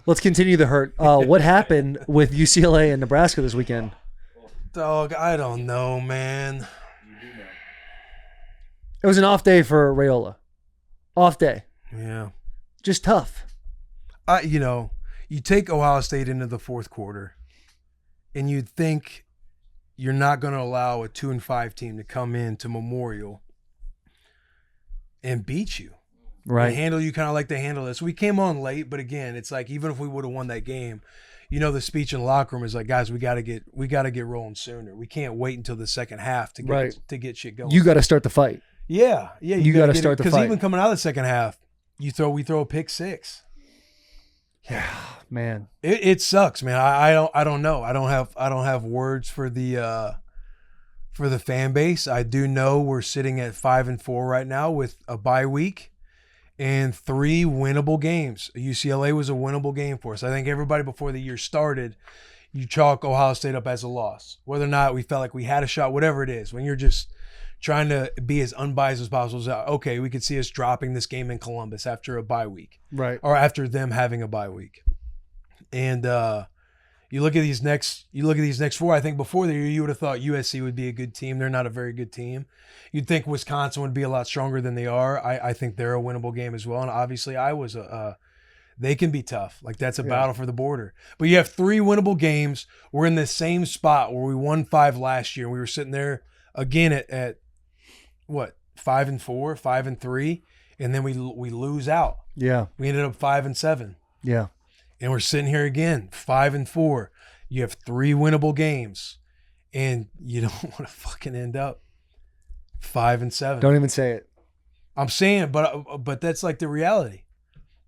Let's continue the hurt. What happened with UCLA and Nebraska this weekend? Dog, I don't know, man. It was an off day for Raiola. Off day. Yeah. Just tough. You take Ohio State into the fourth quarter, and you'd think you're not going to allow a 2-5 team to come into Memorial and beat you. Right. And handle you kind of like they handle this. We came on late, but again, it's like even if we would have won that game, the speech in the locker room is like, guys, we got to get rolling sooner. We can't wait until the second half to get shit going. You got to start the fight. Yeah. You got to start the fight. Because even coming out of the second half, we throw a pick six. Yeah, man. It sucks, man. I don't know. I don't have words for the fan base. I do know we're sitting at 5-4 right now with a bye week and 3 winnable games. UCLA was a winnable game for us. I think everybody before the year started, you chalk Ohio State up as a loss. Whether or not we felt like we had a shot, whatever it is, when you're just trying to be as unbiased as possible. Okay, we could see us dropping this game in Columbus after a bye week. Right. Or after them having a bye week. And you look at these next 4, I think before the year you would have thought USC would be a good team. They're not a very good team. You'd think Wisconsin would be a lot stronger than they are. I think they're a winnable game as well. And obviously Iowa's they can be tough. Like that's a battle for the border. But you have 3 winnable games. We're in the same spot where we won 5 last year. We were sitting there again at what, 5-4, 5-3, and then we lose out. Yeah. We ended up 5-7. Yeah. And we're sitting here again, 5-4. You have 3 winnable games, and you don't want to fucking end up 5-7. Don't even say it. I'm saying, but that's like the reality.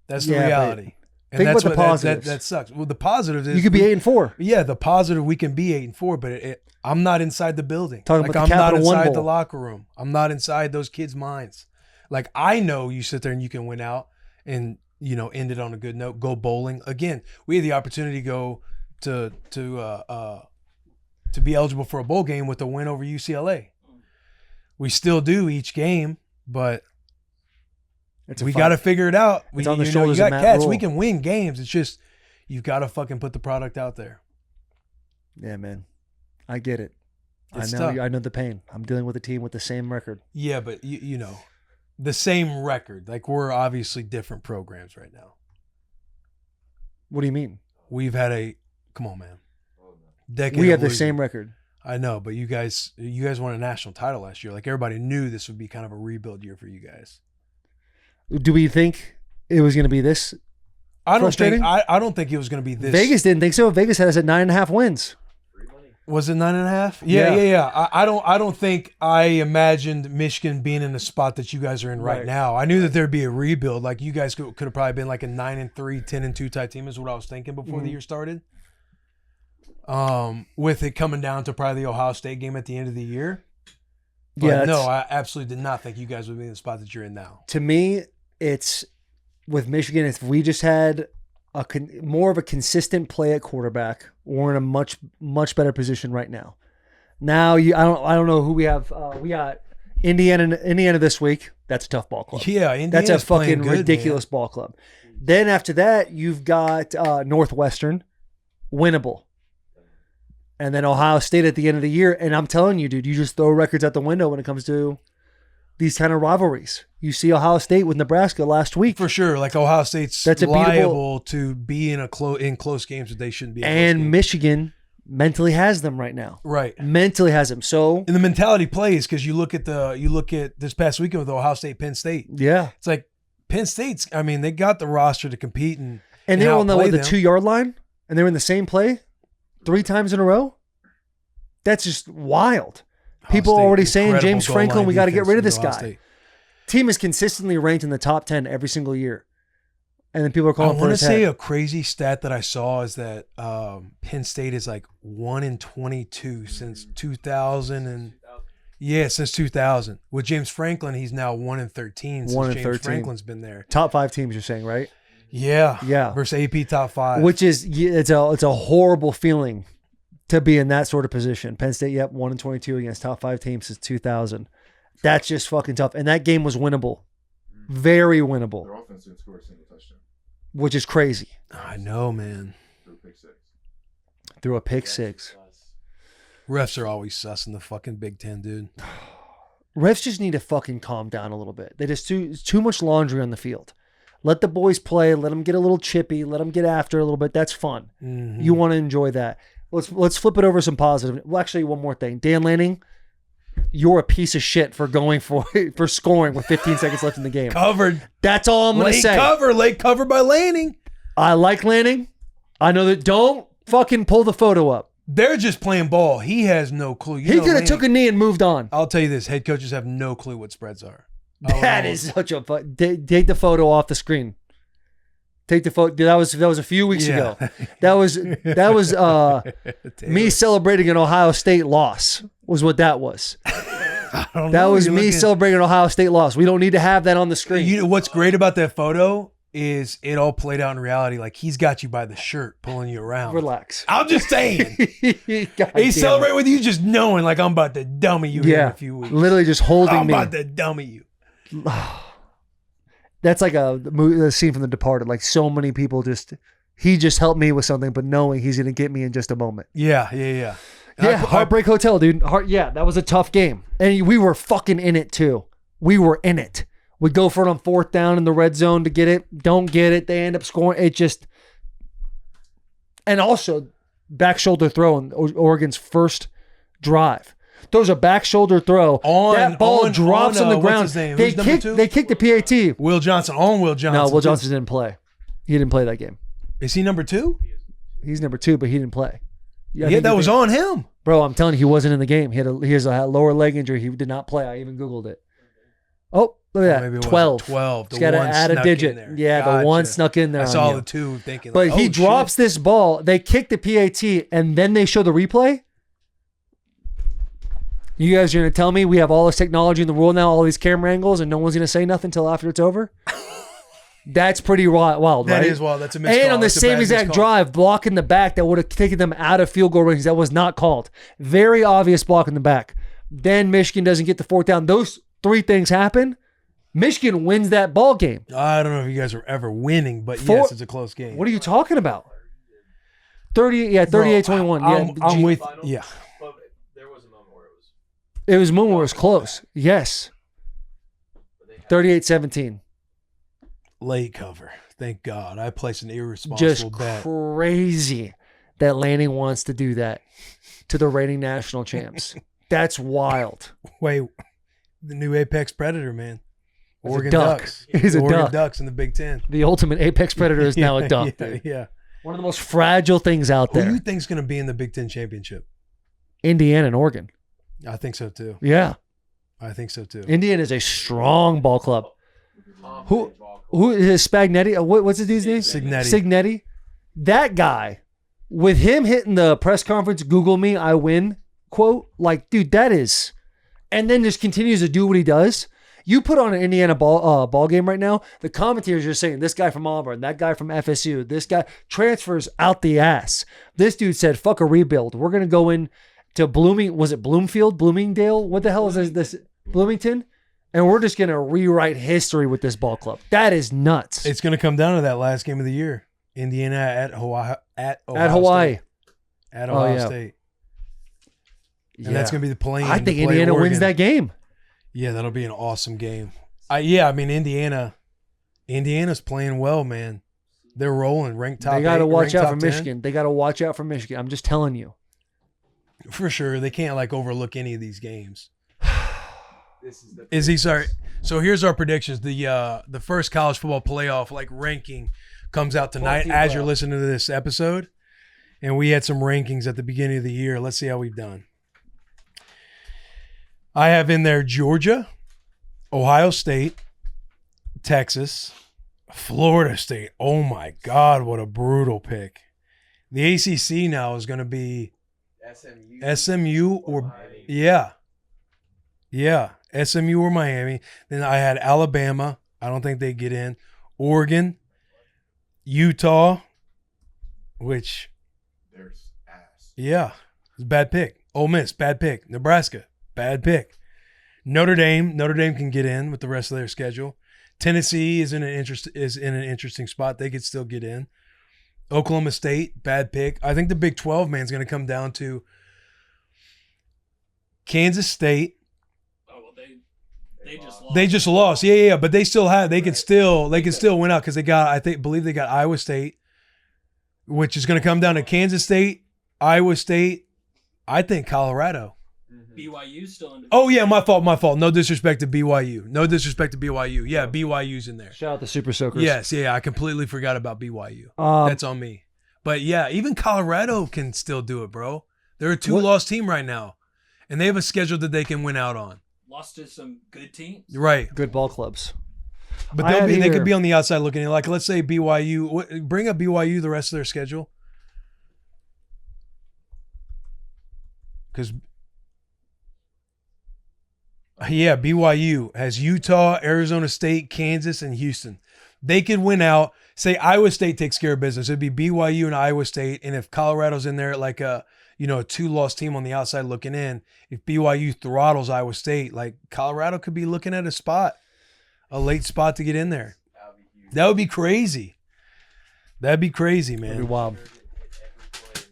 That's the reality. And think that's about the positives. That sucks. Well, the positive is you could be 8-4. Yeah, the positive, we can be 8-4, but I'm not inside the building. Talking about the I'm not Capital One inside Bowl. the locker room. I'm not inside those kids' minds. Like I know you sit there and you can win out and end it on a good note. Go bowling again. We had the opportunity to go to be eligible for a bowl game with a win over UCLA. We still do each game, but we got to figure it out. It's on the shoulders you of got Matt cats. Rule. We can win games. It's just you've got to fucking put the product out there. Yeah, man. I get it. It's I know tough. the pain. I'm dealing with a team with the same record. Yeah, but you know, the same record. Like we're obviously different programs right now. What do you mean? We've had come on, man. Decade We of have the losing. same record. I know, but you guys won a national title last year. Like everybody knew this would be kind of a rebuild year for you guys. Do we think it was going to be this? I don't frustrating? think it was going to be this. Vegas didn't think so. Vegas had us at 9.5 wins. Was it 9.5? Yeah. I don't think I imagined Michigan being in the spot that you guys are in right now. I knew that there'd be a rebuild. Like you guys could have probably been like a 9-3, 10-2 type team is what I was thinking before the year started. With it coming down to probably the Ohio State game at the end of the year. But no, I absolutely did not think you guys would be in the spot that you're in now. To me, it's with Michigan. If we just had more of a consistent play at quarterback, we're in a much better position right now. Now, I don't know who we have. We got Indiana this week. That's a tough ball club. Yeah, Indiana's that's a fucking good, ridiculous ball club. Then after that, you've got Northwestern, winnable. And then Ohio State at the end of the year. And I'm telling you, dude, you just throw records out the window when it comes to these kind of rivalries. You see Ohio State with Nebraska last week. For sure. Like Ohio State's That's liable to be in close games that they shouldn't be in. And Michigan mentally has them right now. Right. Mentally has them. So and the mentality plays because you look at this past weekend with Ohio State, Penn State. Yeah. It's like Penn State's, I mean, they got the roster to compete and they were on the them. 2-yard line and they were in the same play 3 times in a row. That's just wild. People are already saying, James Franklin, we got to get rid of this guy. Team is consistently ranked in the top 10 every single year. And then people are calling for his head. I want to say a crazy stat that I saw is that Penn State is like 1-22 since 2000 since 2000. With James Franklin, he's now 1-13 since James Franklin's been there. Top 5 teams, you're saying, right? Yeah. Yeah. Versus AP top 5. Which is it's a horrible feeling to be in that sort of position. Penn State, 1-22 against top 5 teams since 2000. That's just fucking tough. And that game was winnable. Very winnable. Their offense didn't score a single touchdown. which is crazy. I know, man. Threw a pick six. Refs are always sus in the fucking Big Ten, dude. Refs just need to fucking calm down a little bit. They just too much laundry on the field. Let the boys play. Let them get a little chippy. Let them get after a little bit. That's fun. Mm-hmm. You want to enjoy that. Let's flip it over some positive. Well, actually, one more thing. Dan Lanning, you're a piece of shit for going for scoring with 15 seconds left in the game. Covered. That's all I'm going to say. Late cover by Lanning. I like Lanning. I know that. Don't fucking pull the photo up. They're just playing ball. He has no clue. He could have took a knee and moved on. I'll tell you this. Head coaches have no clue what spreads are. That is such a fun. Take the photo off the screen. Take the photo. That was a few weeks ago. That was me celebrating an Ohio State loss. Was what that was. That was me celebrating an Ohio State loss. We don't need to have that on the screen. You know what's great about that photo is it all played out in reality. Like he's got you by the shirt, pulling you around. Relax. I'm just saying. He's celebrating with you, just knowing like I'm about to dummy you here in a few weeks. Literally just holding me. I'm about to dummy you. That's like a scene from The Departed. Like so many people he just helped me with something, but knowing he's going to get me in just a moment. Yeah. Yeah, Heartbreak Hotel, dude. That was a tough game. And we were fucking in it too. We were in it. We go for it on 4th down in the red zone to get it. Don't get it. They end up scoring. It just... And also, back shoulder throw in Oregon's first drive. Throws a back shoulder throw. That ball drops on the ground. What's his name? They kicked the PAT. Will Johnson. Will Johnson. No, Will Johnson didn't play. He didn't play that game. Is he number 2? He's number 2, but he didn't play. Yeah, that was on him. Bro, I'm telling you, he wasn't in the game. He has a lower leg injury. He did not play. I even Googled it. Oh, look at that. Maybe it 12. 12. He's got to add a digit. Yeah, gotcha. The 1 snuck in there. I saw the 2 thinking. But like, he drops this ball. They kick the PAT, and then they show the replay. You guys are going to tell me we have all this technology in the world now, all these camera angles, and no one's going to say nothing until after it's over? That's pretty wild, right? That is wild. That's a missed And call. on the same exact drive, block in the back that would have taken them out of field goal range. That was not called. Very obvious block in the back. Then Michigan doesn't get the 4th down. Those 3 things happen. Michigan wins that ball game. I don't know if you guys are ever winning, but yes, it's a close game. What are you talking about? 38-21. I'm with yeah. But there was a moment where it was a moment where it was close. Yes. 38-17. Late cover. Thank God. I placed an irresponsible bet. Just crazy that Lanning wants to do that to the reigning national champs. That's wild. Wait, the new apex predator, man. Oregon duck. Ducks. He's a Oregon duck. Ducks in the Big Ten. The ultimate apex predator is now a duck. Yeah. One of the most fragile things out Who there. do you think's going to be in the Big Ten championship? Indiana and Oregon. I think so too. Yeah. I think so too. Indiana is a strong ball club. Who is Spagnetti? What's his dude's name? Signetti. That guy, with him hitting the press conference, Google me, I win quote, like, dude, that is, and then just continues to do what he does. You put on an Indiana ball game right now, the commentators are saying this guy from Auburn, that guy from FSU, this guy transfers out the ass. This dude said, fuck a rebuild. We're going to go in to Bloomingdale? What the hell is this? Bloomington? And we're just going to rewrite history with this ball club. That is nuts. It's going to come down to that last game of the year. Indiana at Hawaii. At Hawaii. At Ohio State. And that's going to be the play-in. I think Indiana wins that game. Yeah, that'll be an awesome game. Indiana's playing well, man. They're rolling, ranked top 8. They got to watch out for 10. Michigan. They got to watch out for Michigan. I'm just telling you. For sure. They can't overlook any of these games. Sorry. So here's our predictions. The first college football playoff ranking comes out tonight as you're listening to this episode. And we had some rankings at the beginning of the year. Let's see how we've done. I have in there Georgia, Ohio State, Texas, Florida State. Oh my God, what a brutal pick. The ACC now is going to be SMU or Miami. Yeah. SMU or Miami. Then I had Alabama. I don't think they get in. Oregon, Utah, which there's ass. Yeah, it's a bad pick. Ole Miss, bad pick. Nebraska, bad pick. Notre Dame can get in with the rest of their schedule. Tennessee is in an interesting spot. They could still get in. Oklahoma State, bad pick. I think the Big 12, man, is going to come down to Kansas State. Oh, well, they just lost. They just lost. Yeah. But they still have. They can still win out because believe they got Iowa State, which is going to come down to Kansas State, Iowa State. I think Colorado. BYU still in. Oh yeah, my fault. No disrespect to BYU. Yeah, BYU's in there. Shout out the Super Soakers. Yes, yeah, I completely forgot about BYU. Um, That's on me. But yeah, even Colorado can still do it, bro. They're a 2-loss team right now, and they have a schedule that they can win out on. Lost to some good teams. Right, good ball clubs. but they could be on the outside looking in. Like, let's say BYU. Bring up BYU the rest of their schedule, because. Yeah, BYU has Utah, Arizona State, Kansas, and Houston. They could win out. Say Iowa State takes care of business. It'd be BYU and Iowa State. And if Colorado's in there like a 2-loss team on the outside looking in, if BYU throttles Iowa State, like Colorado could be looking at a late spot to get in there. That would be crazy. That'd be crazy, man. That'd be wild.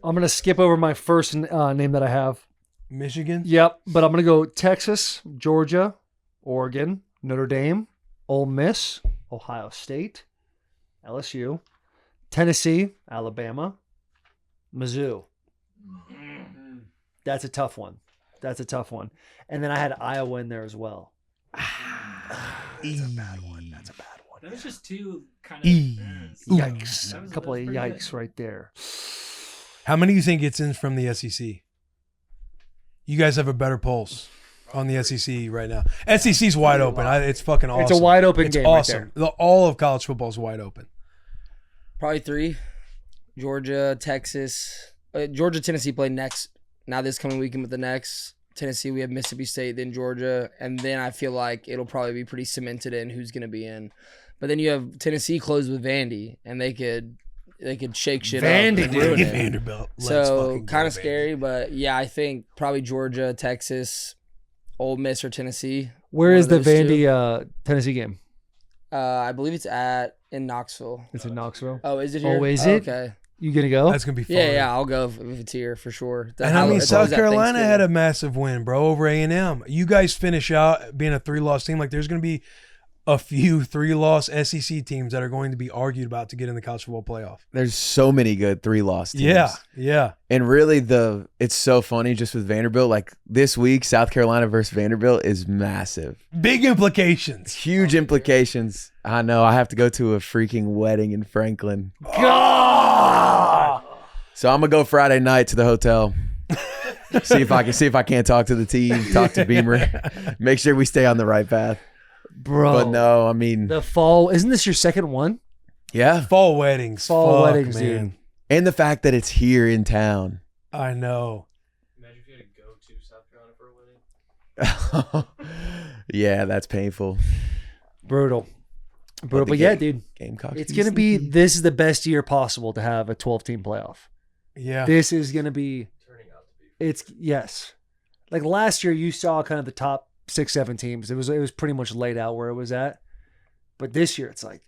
I'm going to skip over my first name that I have. Michigan? Yep, but I'm going to go Texas, Georgia, Oregon, Notre Dame, Ole Miss, Ohio State, LSU, Tennessee, Alabama, Mizzou. That's a tough one. And then I had Iowa in there as well. That's a bad one. That was just two kind of Yikes. That was A couple of pretty yikes good. right there. How many do you think gets in from the SEC? You guys have a better pulse on the SEC right now. SEC's wide open. It's fucking awesome. It's a wide open It's game awesome. right All of college football is wide open. Probably 3. Georgia, Texas. Georgia, Tennessee play next. Now this coming weekend with the next. Tennessee, we have Mississippi State, then Georgia. And then I feel like it'll probably be pretty cemented in who's going to be in. But then you have Tennessee closed with Vandy, and they could shake shit Vandy, up. and dude. ruin it. Vanderbilt. Let's So fucking go, kind of Vandy. scary, but yeah, I think probably Georgia, Texas, Ole Miss, or Tennessee. Where One is of the those two. Vandy Tennessee game? I believe it's in Knoxville. It's in Knoxville. Oh, is it here? Oh, is it? Okay. You going to go? That's going to be fun. Yeah, I'll go if it's here for sure. And I mean, It's South always at Carolina had a Thanksgiving. massive win, bro, over A&M. You guys finish out being a 3-loss team. Like, there's going to be a few 3-loss SEC teams that are going to be argued about to get in the college football playoff. There's so many good 3-loss teams. Yeah. And really it's so funny just with Vanderbilt. Like this week, South Carolina versus Vanderbilt is massive. Big implications. Huge implications. I know. I have to go to a freaking wedding in Franklin. God! So I'm gonna go Friday night to the hotel. see if I can't talk to the team, talk to Beamer, make sure we stay on the right path. Bro. But no, I mean, The fall. Isn't this your second one? yeah. Fall weddings. Fall Fuck, weddings, man. dude. And the fact that it's here in town. I know. Imagine if you had to go to South Carolina for a wedding. Yeah, that's painful. Brutal. the But yeah, game- dude. Gamecocks. It's going to be, this is the best year possible to have a 12-team playoff. Yeah. This is going to be, Turning out to be. yes. Like last year, you saw kind of the top 6-7 teams. It was pretty much laid out where it was at. But this year, it's like,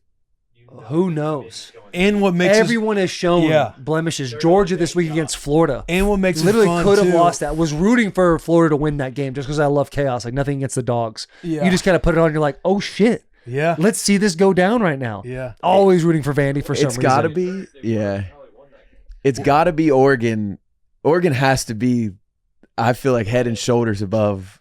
who knows? And what makes Everyone has shown Yeah. blemishes. Georgia this week against Florida. and what makes Literally it fun could have too, lost that. Was rooting for Florida to win that game just because I love chaos. Like nothing against the dogs. Yeah. You just kind of put it on. You're like, oh shit, Yeah. let's see this go down right now. Yeah. Always rooting for Vandy for some It's reason. got to be. Yeah. It's got to be Oregon. Oregon has to be, I feel like, head and shoulders above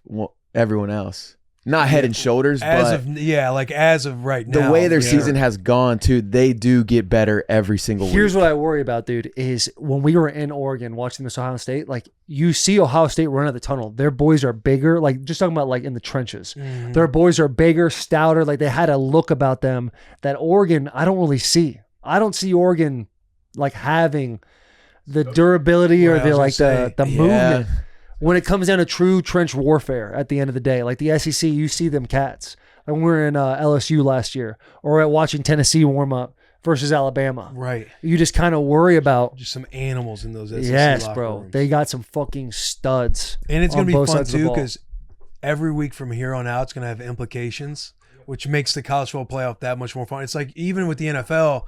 everyone else. Not head and shoulders, As but as of right now. the way their yeah. season has gone, too, they do get better every single Here's week. what I worry about, dude, is when we were in Oregon watching this Ohio State, like you see Ohio State run out the tunnel. Their boys are bigger, like just talking about like in the trenches. Mhm. Their boys are bigger, stouter, like they had a look about them that Oregon, I don't really see. I don't see Oregon like having the durability or Well, I the was like gonna say, the yeah. movement. When it comes down to true trench warfare at the end of the day, like the SEC, you see them cats. Like when we were in LSU last year or at watching Tennessee warm up versus Alabama. Right. You just kind of worry about, Just some animals in those SEC yes, locker bro. rooms. They got some fucking studs. And it's on going to be both fun sides of the too ball. because every week from here on out, it's going to have implications which makes the college football playoff that much more fun. It's like even with the NFL,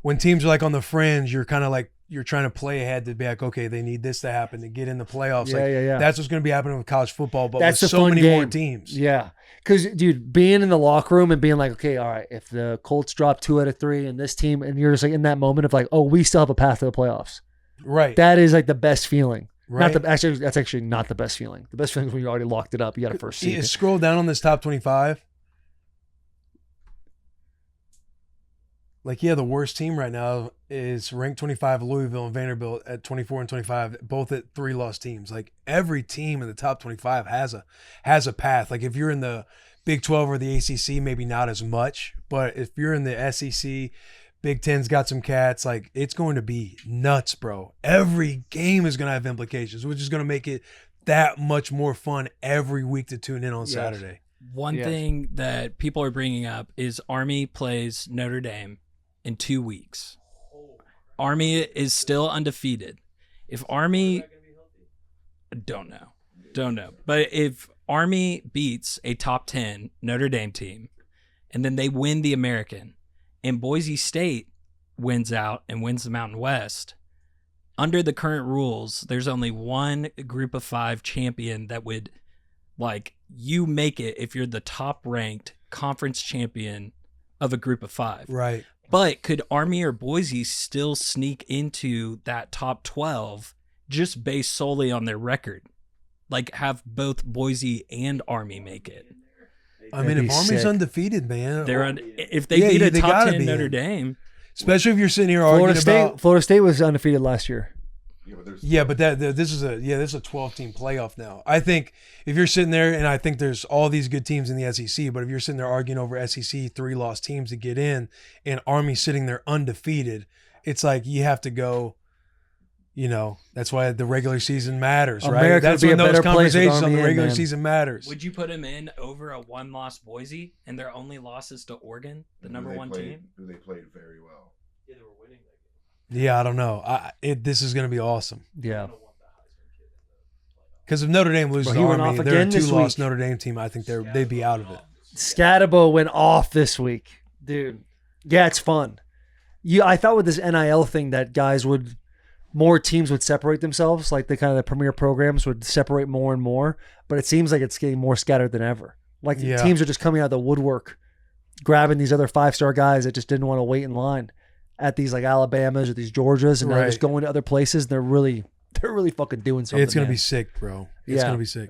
when teams are like on the fringe, you're kind of like you're trying to play ahead to be like, okay, they need this to happen to get in the playoffs. Yeah. That's what's going to be happening with college football, but That's with the so fun many game. more teams. Yeah. Because, dude, being in the locker room and being like, okay, all right, if the Colts drop 2 out of 3 and this team, and you're just like in that moment of like, oh, we still have a path to the playoffs. Right. That is like the best feeling. Right. That's actually not the best feeling. The best feeling is when you already locked it up. You got a first seed. Scroll down on this top 25. Like, yeah, the worst team right now is ranked 25 Louisville and Vanderbilt at 24 and 25, both at 3-loss teams. Like, every team in the top 25 has a path. Like, if you're in the Big 12 or the ACC, maybe not as much. But if you're in the SEC, Big Ten's got some cats. Like, it's going to be nuts, bro. Every game is going to have implications, which is going to make it that much more fun every week to tune in on Saturday. One thing that people are bringing up is Army plays Notre Dame in 2 weeks. Army is still undefeated. If Army, don't know. But if Army beats a top 10 Notre Dame team, and then they win the American, and Boise State wins out and wins the Mountain West, under the current rules, there's only one group of 5 champion that would, like, you make it if you're the top ranked conference champion of a group of 5. Right. But could Army or Boise still sneak into that top 12 just based solely on their record? Like, have both Boise and Army make it? I mean, That'd if be Army's sick. undefeated, man. If they beat a they top gotta 10 be Notre in. Dame. Especially if you're sitting here Florida arguing State. about. Florida State was undefeated last year. Yeah, but this is a 12-team playoff now. I think if you're sitting there, and I think there's all these good teams in the SEC, but if you're sitting there arguing over SEC 3-loss teams to get in, and Army sitting there undefeated, it's like you have to go. You know, that's why the regular season matters, right? America That's would be when a those better place with conversations on Army the in, regular man. season matters. Would you put him in over a 1-loss Boise and their only losses to Oregon, the number 1 team? Who they played very well. Yeah, they were winning that game. Yeah, I don't know. This is going to be awesome. Yeah. Because if Notre Dame loses Bro, to he went Army, off they're a again this 2-loss week. Notre Dame team. I think they'd be out of it. Scatabo went off this week, dude. Yeah, it's fun. I thought with this NIL thing that more teams would separate themselves, like the premier programs would separate more and more. But it seems like it's getting more scattered than ever. Like teams are just coming out of the woodwork, grabbing these other 5-star guys that just didn't want to wait in line at these like Alabamas or these Georgias, and they're just going to other places. And they're really fucking doing something. It's going to man. be sick, bro. It's Yeah. going to be sick.